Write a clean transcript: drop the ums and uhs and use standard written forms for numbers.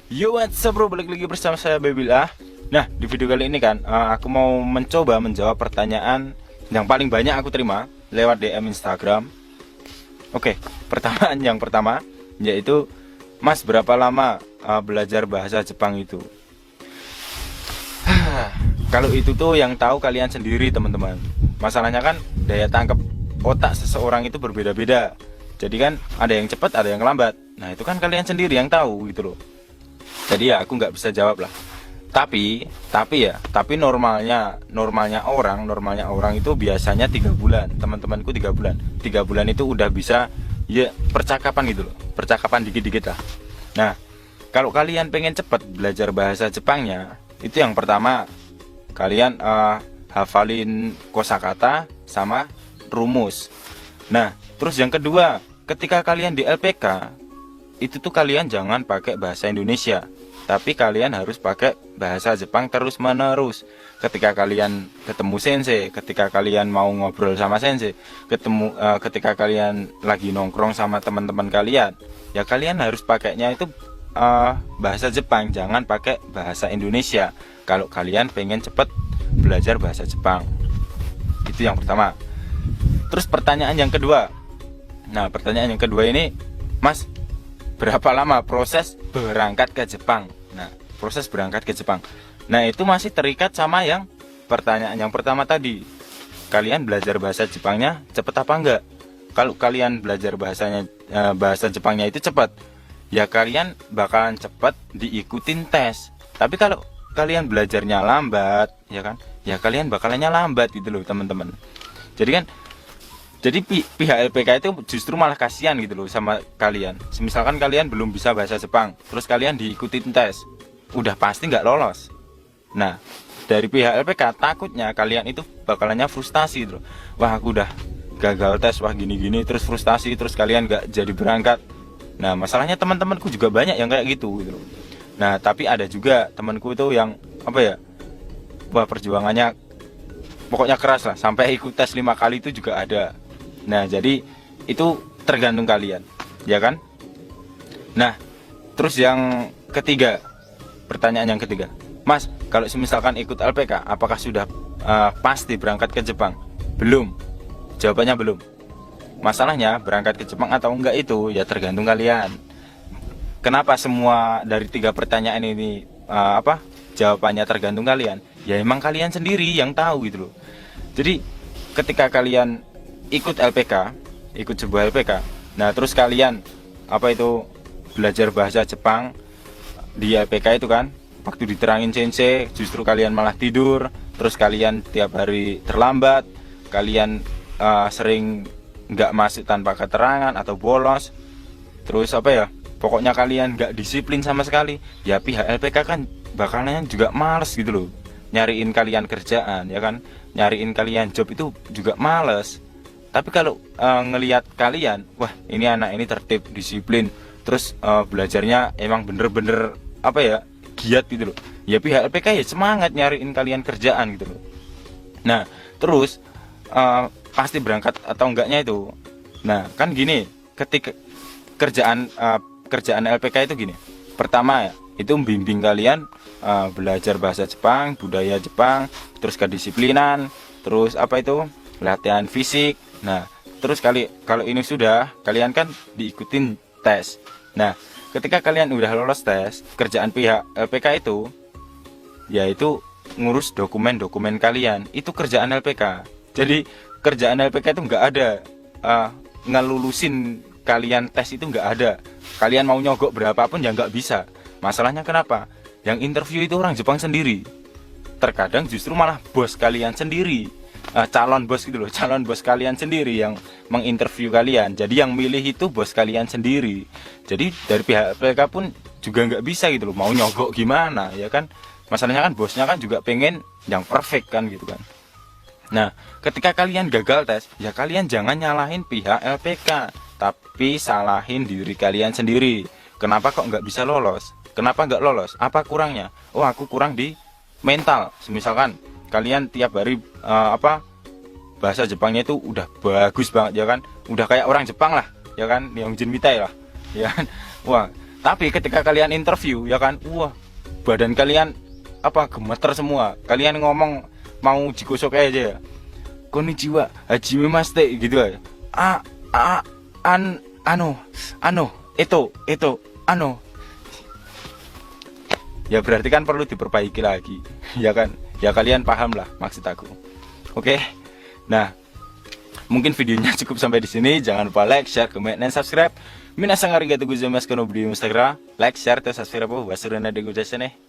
Yo, what's up bro, balik lagi bersama saya Babila. Nah, di video kali ini kan aku mau mencoba menjawab pertanyaan yang paling banyak aku terima lewat DM Instagram. Oke, pertanyaan yang pertama yaitu, Mas, berapa lama belajar bahasa Jepang itu? Kalau itu tuh yang tahu kalian sendiri teman-teman. Masalahnya kan daya tangkap otak seseorang itu berbeda-beda. Jadi kan ada yang cepat, ada yang lambat. Nah, itu kan kalian sendiri yang tahu gitu loh. Jadi ya aku nggak bisa jawab lah. Tapi normalnya orang itu biasanya 3 bulan. Teman-temanku 3 bulan. 3 bulan itu udah bisa ya percakapan gitu loh. Percakapan dikit-dikit lah. Nah, kalau kalian pengen cepat belajar bahasa Jepangnya, itu yang pertama kalian hafalin kosakata sama rumus. Nah, terus yang kedua, ketika kalian di LPK itu tuh kalian jangan pakai bahasa Indonesia, tapi kalian harus pakai bahasa Jepang terus menerus. Ketika kalian ketemu sensei, ketika kalian mau ngobrol sama sensei, ketika kalian lagi nongkrong sama teman-teman kalian, ya kalian harus pakainya itu bahasa Jepang, jangan pakai bahasa Indonesia kalau kalian pengen cepet belajar bahasa Jepang. Itu yang pertama. Terus pertanyaan yang kedua. Nah, pertanyaan yang kedua ini, Mas, berapa lama proses berangkat ke Jepang? Nah, proses berangkat ke Jepang. Nah, itu masih terikat sama yang pertanyaan yang pertama tadi. Kalian belajar bahasa Jepangnya cepat apa enggak? Kalau kalian belajar bahasa Jepangnya itu cepat, ya kalian bakalan cepat diikutin tes. Tapi kalau kalian belajarnya lambat, ya kan? Ya kalian bakalannya lambat gitu loh, teman-teman. Jadi pihak LPK itu justru malah kasihan gitu loh sama kalian. Misalkan kalian belum bisa bahasa Jepang, terus kalian diikutin tes, udah pasti nggak lolos. Nah, dari pihak LPK takutnya kalian itu bakalannya frustasi gitu loh. Wah, aku udah gagal tes, wah gini-gini, terus frustasi, terus kalian nggak jadi berangkat. Nah, masalahnya teman-temanku juga banyak yang kayak gitu gitu loh. Nah, tapi ada juga temanku itu yang apa ya, wah perjuangannya pokoknya keras lah, sampai ikut tes 5 kali itu juga ada. Nah, jadi itu tergantung kalian, ya kan? Nah, terus yang ketiga, pertanyaan yang ketiga, Mas, kalau misalkan ikut LPK, apakah sudah pasti berangkat ke Jepang? Belum, jawabannya belum. Masalahnya berangkat ke Jepang atau enggak itu ya tergantung kalian. Kenapa semua dari 3 pertanyaan ini jawabannya tergantung kalian? Ya emang kalian sendiri yang tahu gitu loh. Jadi ketika kalian ikut LPK, ikut sebuah LPK, nah terus kalian belajar bahasa Jepang di LPK itu kan, waktu diterangin sensei justru kalian malah tidur, terus kalian tiap hari terlambat, kalian sering nggak masuk tanpa keterangan atau bolos, terus pokoknya kalian nggak disiplin sama sekali, ya pihak LPK kan bakalan juga males gitu loh nyariin kalian kerjaan, ya kan, nyariin kalian job itu juga males. Tapi kalau ngelihat kalian, wah ini anak ini tertib, disiplin, terus belajarnya emang bener-bener giat gitu loh, ya pihak LPK ya semangat nyariin kalian kerjaan gitu loh. Nah, terus pasti berangkat atau enggaknya itu, nah kan gini, ketika kerjaan LPK itu gini, pertama ya itu membimbing kalian belajar bahasa Jepang, budaya Jepang, terus kedisiplinan, terus latihan fisik. Nah, terus kalau ini sudah, kalian kan diikutin tes. Nah, ketika kalian udah lolos tes, kerjaan pihak LPK itu yaitu ngurus dokumen-dokumen kalian. Itu kerjaan LPK. Jadi kerjaan LPK itu nggak ada ngelulusin kalian tes, itu nggak ada. Kalian mau nyogok berapapun ya nggak bisa. Masalahnya kenapa? Yang interview itu orang Jepang sendiri. Terkadang justru malah bos kalian sendiri, calon bos gitu loh, calon bos kalian sendiri yang menginterview kalian. Jadi yang milih itu bos kalian sendiri. Jadi dari pihak PK pun juga nggak bisa gitu loh, mau nyogok gimana, ya kan? Masalahnya kan bosnya kan juga pengen yang perfect kan gitu kan. Nah, ketika kalian gagal tes, ya kalian jangan nyalahin pihak LPK, tapi salahin diri kalian sendiri. Kenapa kok nggak bisa lolos? Kenapa nggak lolos? Apa kurangnya? Oh, aku kurang di mental. Misalkan kalian tiap hari bahasa Jepangnya itu udah bagus banget, ya kan, udah kayak orang Jepang lah, ya kan, yang Jin Mitai lah, ya kan. Wah, Tapi ketika kalian interview ya kan, wah, badan kalian apa gemeter semua. Kalian ngomong mau jigosok aja ya. Konnichiwa, hajime maste gitu aja. Itu, ya berarti kan perlu diperbaiki lagi, ya kan? Ya kalian paham lah maksud aku. Oke. Nah, mungkin videonya cukup sampai di sini. Jangan lupa like, share, comment, dan subscribe. Minasang arigatou gozaimasu kono video Instagram. Like, share, dan subscribe. Wasurana de gozaimasu ne.